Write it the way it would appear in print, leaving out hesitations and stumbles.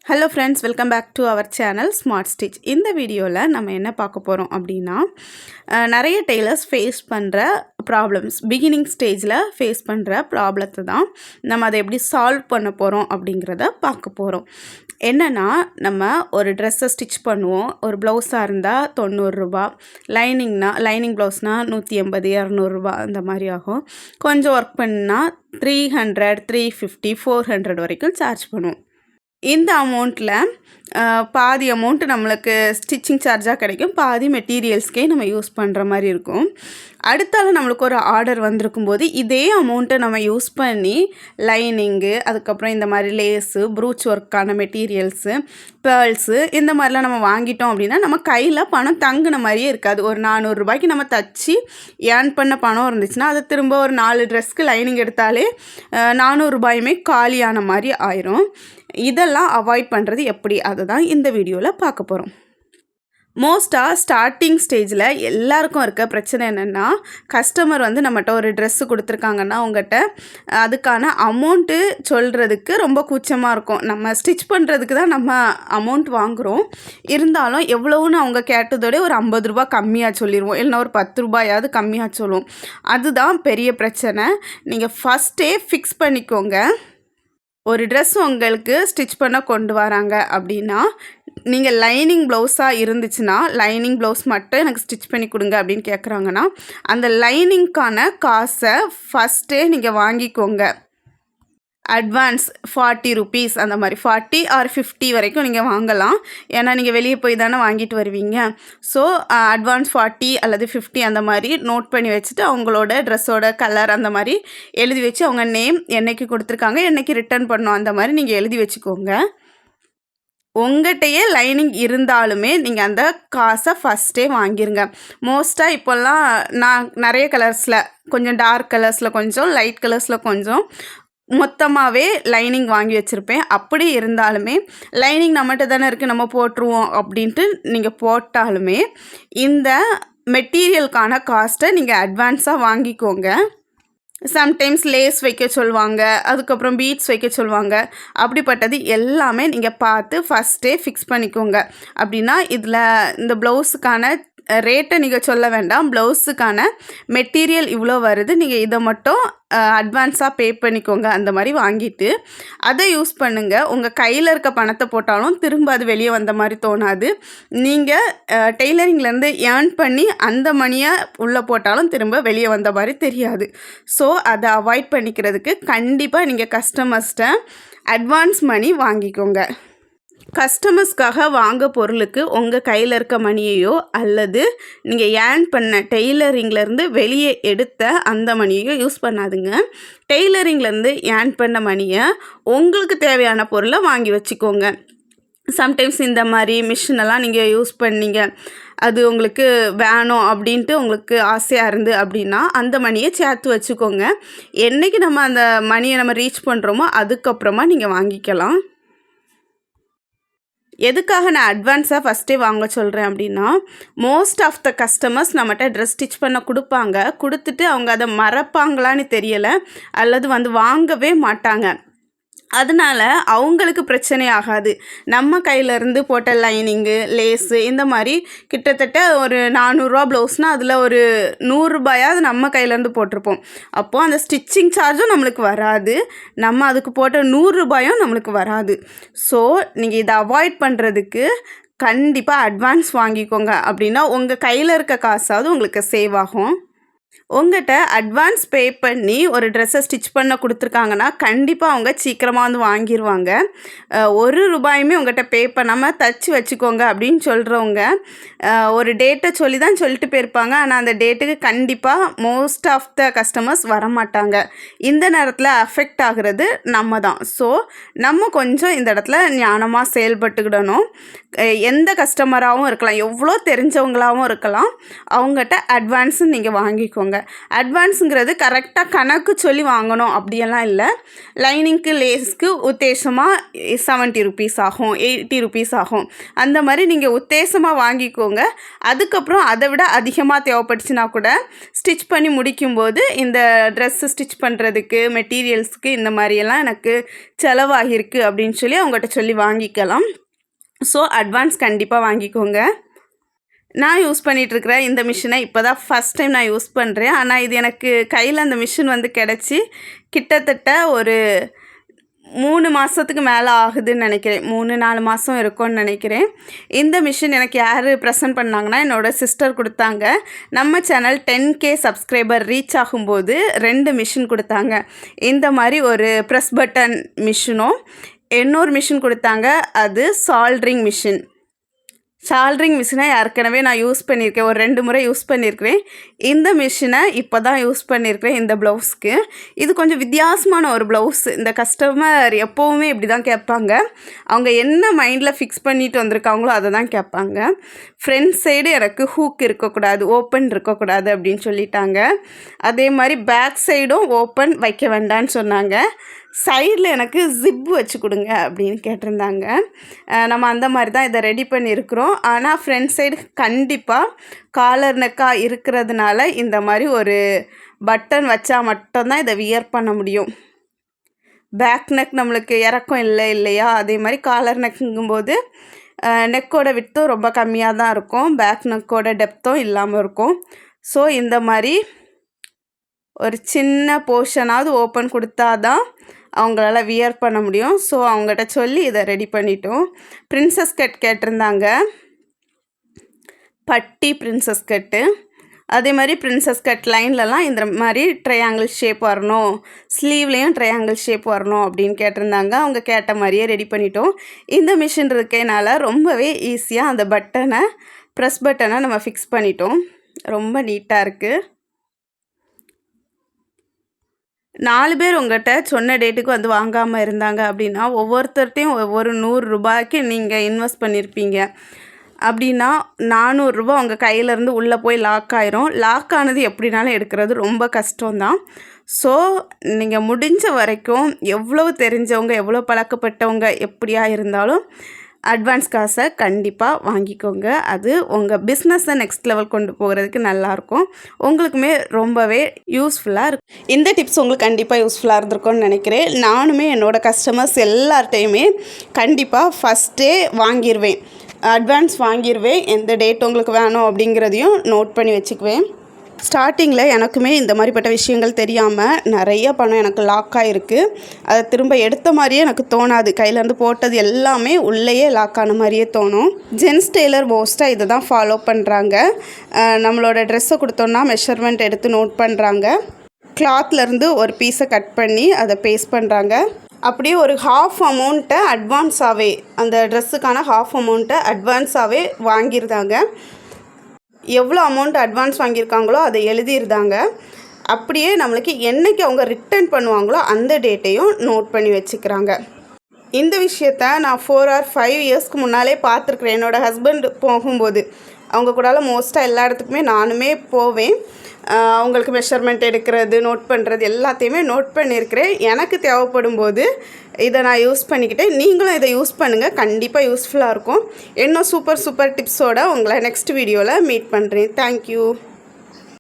Hello friends, welcome back to our channel smart stitch. இந்த வீடியோவில் நம்ம என்ன பார்க்க போகிறோம் அப்படின்னா, நிறைய டெய்லர்ஸ் ஃபேஸ் பண்ணுற ப்ராப்ளம்ஸ், பிகினிங் ஸ்டேஜில் ஃபேஸ் பண்ணுற ப்ராப்ளத்தை தான் நம்ம அதை எப்படி சால்வ் பண்ண போகிறோம் அப்படிங்கிறத பார்க்க போகிறோம். என்னென்னா, நம்ம ஒரு ட்ரெஸ்ஸை ஸ்டிச் பண்ணுவோம். ஒரு ப்ளவுஸாக இருந்தால் 90 ரூபா, லைனிங் ப்ளவுஸ்னால் 180 200 அந்த மாதிரி ஆகும். கொஞ்சம் ஒர்க் பண்ணால் 300 350 400 வரைக்கும் சார்ஜ் பண்ணுவோம். இந்த அமௌண்ட்டில் பாதி அமௌண்ட்டு நம்மளுக்கு ஸ்டிச்சிங் சார்ஜாக கிடைக்கும், பாதி மெட்டீரியல்ஸ்க்கே நம்ம யூஸ் பண்ணுற மாதிரி இருக்கும். அடுத்தால நம்மளுக்கு ஒரு ஆர்டர் வந்திருக்கும் போது இதே அமௌண்ட்டை நம்ம யூஸ் பண்ணி லைனிங்கு, அதுக்கப்புறம் இந்த மாதிரி லேஸு, ப்ரூச் ஒர்க்கான மெட்டீரியல்ஸு, பேர்ல்ஸு இந்த மாதிரிலாம் நம்ம வாங்கிட்டோம் அப்படின்னா நம்ம கையில் பணம் தங்குன மாதிரியே இருக்காது. ஒரு 400 ரூபாய்க்கு நம்ம தச்சு ஏர்ன் பண்ண பணம் இருந்துச்சுன்னா அதை திரும்ப ஒரு 4 ட்ரெஸ்க்கு லைனிங் எடுத்தாலே 400 ரூபாயுமே காலியான மாதிரி ஆயிரும். இதெல்லாம் அவாய்ட் பண்ணுறது எப்படி, அதை தான் இந்த வீடியோவில் பார்க்க போகிறோம். மோஸ்ட்டாக ஸ்டார்டிங் ஸ்டேஜில் எல்லாருக்கும் இருக்க பிரச்சனை என்னென்னா, கஸ்டமர் நம்மகிட்ட ஒரு ட்ரெஸ்ஸு கொடுத்துருக்காங்கன்னா அவங்ககிட்ட அதுக்கான அமௌண்ட்டு சொல்கிறதுக்கு ரொம்ப கூச்சமாக இருக்கும். நம்ம ஸ்டிச் பண்ணுறதுக்கு தான் நம்ம அமௌண்ட் வாங்குகிறோம், இருந்தாலும் எவ்வளோன்னு அவங்க கேட்டதோட ஒரு 50 ரூபா கம்மியாக சொல்லிடுவோம், இல்லைனா ஒரு 10 ரூபாயாவது கம்மியாக சொல்லுவோம். அதுதான் பெரிய பிரச்சனை. நீங்கள் ஃபஸ்ட்டே ஃபிக்ஸ் பண்ணிக்கோங்க. ஒரு ட்ரெஸ் உங்களுக்கு ஸ்டிச் பண்ண கொண்டு வராங்க அப்படின்னா, நீங்கள் லைனிங் ப்ளவுஸாக இருந்துச்சுன்னா லைனிங் ப்ளவுஸ் மட்டும் எனக்கு ஸ்டிச் பண்ணி கொடுங்க அப்படின்னு கேட்குறாங்கன்னா, அந்த லைனிங்க்கான காசை ஃபஸ்ட்டே நீங்கள் வாங்கிக்கோங்க. அட்வான்ஸ் 40 ருபீஸ் அந்த மாதிரி 40 ஆர் 50 வரைக்கும் நீங்கள் வாங்கலாம். ஏன்னா நீங்கள் வெளியே போய் தானே வாங்கிட்டு வருவீங்க. ஸோ அட்வான்ஸ் 40 அல்லது 50 அந்த மாதிரி நோட் பண்ணி வச்சுட்டு அவங்களோட ட்ரெஸ்ஸோட கலர் அந்த மாதிரி எழுதி வச்சு, அவங்க நேம் என்னைக்கு கொடுத்துருக்காங்க, என்னைக்கு ரிட்டர்ன் பண்ணோம் அந்த மாதிரி நீங்கள் எழுதி வச்சுக்கோங்க. உங்கள்கிட்டயே லைனிங் இருந்தாலுமே நீங்கள் அந்த காசை ஃபஸ்ட்டே வாங்கிருங்க. மோஸ்ட்டாக இப்போல்லாம் நான் நிறைய கலர்ஸில், கொஞ்சம் டார்க் கலர்ஸில் கொஞ்சம், லைட் கலர்ஸில் கொஞ்சம், மொத்தமாகவே லைனிங் வாங்கி வச்சுருப்பேன். அப்படி இருந்தாலுமே லைனிங் நம்மகிட்ட தானே இருக்குது, நம்ம போட்டுருவோம் அப்படின்ட்டு நீங்கள் போட்டாலுமே இந்த மெட்டீரியலுக்கான காஸ்ட்டை நீங்கள் அட்வான்ஸாக வாங்கிக்கோங்க. சம்டைம்ஸ் லேஸ் வைக்க சொல்லுவாங்க, அதுக்கப்புறம் பீட்ஸ் வைக்க சொல்லுவாங்க. அப்படிப்பட்டது எல்லாமே நீங்கள் பார்த்து ஃபஸ்ட்டே ஃபிக்ஸ் பண்ணிக்கோங்க. அப்படின்னா இதில் இந்த ப்ளவுஸுக்கான ரேட்டை நீங்கள் சொல்ல வேண்டாம், ப்ளவுஸுக்கான மெட்டீரியல் இவ்வளோ வருது, நீங்கள் இதை மட்டும் அட்வான்ஸாக பே பண்ணிக்கோங்க. அந்த மாதிரி வாங்கிட்டு அதை யூஸ் பண்ணுங்கள். உங்கள் கையில் இருக்க பணத்தை போட்டாலும் திரும்ப அது வெளியே வந்த மாதிரி தோணாது. நீங்கள் டெய்லரிங்லேருந்து ஏர்ன் பண்ணி அந்த மணியை உள்ளே போட்டாலும் திரும்ப வெளியே வந்த மாதிரி தெரியாது. ஸோ அதை அவாய்ட் பண்ணிக்கிறதுக்கு கண்டிப்பாக நீங்கள் கஸ்டமர்ஸ்கிட்ட அட்வான்ஸ் மணி வாங்கிக்கோங்க. கஸ்டமர்ஸ்க்காக வாங்க பொருளுக்கு உங்கள் கையில் இருக்க மணியையோ அல்லது நீங்கள் ஏர்ன் பண்ண டெய்லரிங்லேருந்து வெளியே எடுத்த அந்த மணியையோ யூஸ் பண்ணாதுங்க. டெய்லரிங்லேருந்து ஏர்ன் பண்ண மணியை உங்களுக்கு தேவையான பொருளை வாங்கி வச்சுக்கோங்க. சம்டைம்ஸ் இந்த மாதிரி மிஷினெல்லாம் நீங்கள் யூஸ் பண்ணீங்க, அது உங்களுக்கு வேணும் அப்படின்ட்டு உங்களுக்கு ஆசையாக இருந்து அப்படின்னா அந்த மணியை சேர்த்து வச்சுக்கோங்க. என்றைக்கு நம்ம அந்த மணியை நம்ம ரீச் பண்ணுறோமோ அதுக்கப்புறமா நீங்கள் வாங்கிக்கலாம். எதுக்காக நான் அட்வான்ஸாக ஃபஸ்ட்டே வாங்க சொல்கிறேன் அப்படின்னா, மோஸ்ட் ஆஃப் த கஸ்டமர்ஸ் நம்மகிட்ட ட்ரெஸ் ஸ்டிச் பண்ண கொடுத்துட்டு அவங்க அதை மறப்பாங்களான்னு தெரியலை, அல்லது வாங்கவே மாட்டாங்க. அதனால் அவங்களுக்கு பிரச்சனை ஆகாது. நம்ம கையிலேருந்து போட்ட லைனிங்கு, லேஸு இந்த மாதிரி கிட்டத்தட்ட ஒரு 400 ரூபா ப்ளவுஸ்னால் அதில் ஒரு 100 ரூபாயாவது நம்ம கையிலேருந்து போட்டிருப்போம். அப்போது அந்த ஸ்டிச்சிங் சார்ஜும் நம்மளுக்கு வராது, நம்ம அதுக்கு போட்ட 100 ரூபாயும் நம்மளுக்கு வராது. ஸோ நீங்கள் இதை அவாய்ட் பண்ணுறதுக்கு கண்டிப்பாக அட்வான்ஸ் வாங்கிக்கோங்க. அப்படின்னா உங்கள் கையில் இருக்க காசாவது உங்களுக்கு சேவ் ஆகும். உங்கள்கிட்ட அட்வான்ஸ் பே பண்ணி ஒரு ட்ரெஸ்ஸை ஸ்டிச் பண்ண கொடுத்துருக்காங்கன்னா கண்டிப்பாக அவங்க சீக்கிரமாக வாங்கிடுவாங்க. 1 ரூபாயுமே உங்கள்கிட்ட பே பண்ணாமல் தச்சு வச்சுக்கோங்க அப்படின்னு சொல்கிறவங்க ஒரு டேட்டை சொல்லிட்டு போயிருப்பாங்க. ஆனால் அந்த டேட்டுக்கு கண்டிப்பாக மோஸ்ட் ஆஃப் த கஸ்டமர்ஸ் வரமாட்டாங்க. இந்த நேரத்தில் அஃபெக்ட் ஆகிறது நம்ம தான். ஸோ நம்ம கொஞ்சம் இந்த இடத்துல ஞானமாக செயல்பட்டுக்கிடணும். எந்த கஸ்டமராகவும் இருக்கலாம், எவ்வளோ தெரிஞ்சவங்களாகவும் இருக்கலாம், அவங்ககிட்ட அட்வான்ஸும் நீங்கள் வாங்கிக்கோங்க. வாங்கிக்கோங்க. அட்வான்ஸுங்கிறது கரெக்டாக கணக்கு சொல்லி வாங்கணும் அப்படியெல்லாம் இல்லை. லைனிங்க்கு லேஸ்க்கு உத்தேசமாக 70 ருபீஸ் ஆகும், 80 ருபீஸ் ஆகும். அந்த மாதிரி நீங்கள் உத்தேசமாக வாங்கிக்கோங்க. அதுக்கப்புறம் அதை விட அதிகமாக தேவைப்பட்டுச்சுன்னா கூட ஸ்டிச் பண்ணி முடிக்கும்போது இந்த ட்ரெஸ்ஸு ஸ்டிச் பண்ணுறதுக்கு மெட்டீரியல்ஸுக்கு இந்த மாதிரியெல்லாம் எனக்கு செலவாகிருக்கு அப்படின்னு சொல்லி அவங்ககிட்ட சொல்லி வாங்கிக்கலாம். ஸோ அட்வான்ஸ் கண்டிப்பாக வாங்கிக்கோங்க. நான் யூஸ் பண்ணிகிட்ருக்கிற இந்த மிஷினை இப்போ தான் ஃபஸ்ட் டைம் நான் யூஸ் பண்ணுறேன். ஆனால் இது எனக்கு கையில் அந்த மிஷின் வந்து கிடச்சி கிட்டத்தட்ட ஒரு 3 மாதத்துக்கு மேலே ஆகுதுன்னு நினைக்கிறேன். 3-4 மாதம் இருக்கும்னு நினைக்கிறேன். இந்த மிஷின் எனக்கு யார் ப்ரெசென்ட் பண்ணாங்கன்னா என்னோடய சிஸ்டர் கொடுத்தாங்க. நம்ம சேனல் 10K சப்ஸ்கிரைபர் ரீச் ஆகும்போது 2 மிஷின் கொடுத்தாங்க. இந்த மாதிரி ஒரு ப்ரெஸ் பட்டன் மிஷினும் இன்னொரு மிஷின் கொடுத்தாங்க. அது சால்ட்ரிங் மிஷின். சால்ட்ரிங் மிஷினை ஏற்கனவே நான் யூஸ் பண்ணியிருக்கேன், ஒரு 2 முறை யூஸ் பண்ணியிருக்கிறேன். இந்த மிஷினை இப்போ தான் யூஸ் பண்ணியிருக்கிறேன் இந்த ப்ளவுஸ்க்கு. இது கொஞ்சம் வித்தியாசமான ஒரு ப்ளவுஸ். இந்த கஸ்டமர் எப்போவுமே இப்படி தான் கேட்பாங்க. அவங்க என்ன மைண்டில் ஃபிக்ஸ் பண்ணிட்டு வந்திருக்காங்களோ அதை தான் கேட்பாங்க. ஃப்ரண்ட் சைடு எனக்கு ஹூக் இருக்கக்கூடாது, ஓப்பன் இருக்கக்கூடாது அப்படின்னு சொல்லிட்டாங்க. அதே மாதிரி பேக் சைடும் ஓப்பன் வைக்க வேண்டான்னு சொன்னாங்க. சைடில் எனக்கு ஜிப்பு வச்சு கொடுங்க அப்படின்னு கேட்டிருந்தாங்க. நம்ம அந்த மாதிரி தான் இதை ரெடி பண்ணியிருக்கிறோம். ஆனால் ஃப்ரண்ட் சைடு கண்டிப்பாக காலர் நெக்காக இருக்கிறதுனால இந்த மாதிரி ஒரு பட்டன் வச்சா மட்டும்தான் இதை வியர் பண்ண முடியும். பேக் நெக் நம்மளுக்கு இறக்கம் இல்லையா, அதே மாதிரி காலர் நெக்குங்கும்போது நெக்கோட விட்டும் ரொம்ப கம்மியாக தான் இருக்கும், பேக் நெக்கோட டெப்த்தும் இல்லாமல் இருக்கும். ஸோ இந்த மாதிரி ஒரு சின்ன போர்ஷனாவது ஓப்பன் கொடுத்தா தான் அவங்களால வியர் பண்ண முடியும். ஸோ அவங்ககிட்ட சொல்லி இதை ரெடி பண்ணிட்டோம். பிரின்சஸ் கட் கேட்டிருந்தாங்க, பட்டி பிரின்சஸ் கட்டு. அதே மாதிரி பிரின்சஸ் கட் லைன்லலாம் இந்த மாதிரி ட்ரையாங்கிள் ஷேப் வரணும், ஸ்லீவ்லேயும் ட்ரையாங்கிள் ஷேப் வரணும் அப்படின்னு கேட்டிருந்தாங்க. அவங்க கேட்ட மாதிரியே ரெடி பண்ணிட்டோம். இந்த மிஷின் இருக்கனால ரொம்பவே ஈஸியாக அந்த பட்டனை, ப்ரெஸ் பட்டனை நம்ம ஃபிக்ஸ் பண்ணிட்டோம். ரொம்ப நீட்டாக இருக்குது. 4 பேர் உங்கள்கிட்ட சொன்ன டேட்டுக்கு வந்து வாங்காமல் இருந்தாங்க அப்படின்னா ஒவ்வொருத்தர்ட்டையும் ஒவ்வொரு 100 ரூபாய்க்கு நீங்கள் இன்வெஸ்ட் பண்ணியிருப்பீங்க. அப்படின்னா 400 ரூபா உங்கள் கையிலேருந்து உள்ளே போய் லாக் ஆயிரும். லாக் ஆனது எப்படினாலும் எடுக்கிறது ரொம்ப கஷ்டம்தான். ஸோ நீங்கள் முடிஞ்ச வரைக்கும் எவ்வளோ தெரிஞ்சவங்க, எவ்வளோ பழக்கப்பட்டவங்க எப்படியா இருந்தாலும் அட்வான்ஸ் காசை கண்டிப்பாக வாங்கிக்கோங்க. அது உங்கள் பிஸ்னஸை நெக்ஸ்ட் லெவல் கொண்டு போகிறதுக்கு நல்லாயிருக்கும். உங்களுக்குமே ரொம்பவே யூஸ்ஃபுல்லாக இருக்கும். இந்த டிப்ஸ் உங்களுக்கு கண்டிப்பாக யூஸ்ஃபுல்லாக இருந்திருக்கும்னு நினைக்கிறேன். நானுமே என்னோடய கஸ்டமர்ஸ் எல்லார்ட்டையுமே கண்டிப்பாக ஃபஸ்ட்டே வாங்கிடுவேன், அட்வான்ஸ் வாங்கிடுவேன். எந்த டேட் உங்களுக்கு வேணும் அப்படிங்கிறதையும் நோட் பண்ணி வச்சுக்குவேன். ஸ்டார்டிங்கில் எனக்குமே இந்த மாதிரிப்பட்ட விஷயங்கள் தெரியாமல் நிறைய பணம் எனக்கு லாக் ஆகிருக்கு. அதை திரும்ப எடுத்த மாதிரியே எனக்கு தோணாது. கையிலேருந்து போட்டது எல்லாமே உள்ளேயே லாக் ஆன மாதிரியே தோணும். ஜென்ஸ் டெய்லர் மோஸ்ட்டாக இதை தான் ஃபாலோ பண்ணுறாங்க. நம்மளோட ட்ரெஸ்ஸை கொடுத்தோன்னா மெஷர்மெண்ட் எடுத்து நோட் பண்ணுறாங்க. கிளாத்லேருந்து ஒரு பீஸை கட் பண்ணி அதை பேஸ்ட் பண்ணுறாங்க. அப்படியே ஒரு ஹாஃப் அமௌண்ட்டை அட்வான்ஸாகவே, அந்த ட்ரெஸ்ஸுக்கான ஹாஃப் அமௌண்ட்டை அட்வான்ஸாகவே வாங்கியிருந்தாங்க. எவ்வளோ அமௌண்ட் அட்வான்ஸ் வாங்கியிருக்காங்களோ அதை எழுதியிருந்தாங்க. அப்படியே நம்மளுக்கு என்றைக்கு அவங்க ரிட்டர்ன் பண்ணுவாங்களோ அந்த டேட்டையும் நோட் பண்ணி வச்சுக்கிறாங்க. இந்த விஷயத்த நான் 4 or 5 இயர்ஸ்க்கு முன்னாலே பார்த்துருக்குறேன். என்னோடய ஹஸ்பண்ட் போகும்போது அவங்க கூடால மோஸ்ட்டாக எல்லா இடத்துக்குமே நானுமே போவேன். அவங்களுக்கு மெஷர்மெண்ட் எடுக்கிறது, நோட் பண்ணுறது எல்லாத்தையுமே நோட் பண்ணியிருக்கிறேன். எனக்கு தேவைப்படும் போது இதை நான் யூஸ் பண்ணிக்கிட்டேன். நீங்களும் இதை யூஸ் பண்ணுங்கள், கண்டிப்பாக யூஸ்ஃபுல்லாக இருக்கும். இன்னும் சூப்பர் டிப்ஸோடு உங்களை நெக்ஸ்ட் வீடியோவில் மீட் பண்ணுறேன். தேங்க்யூ.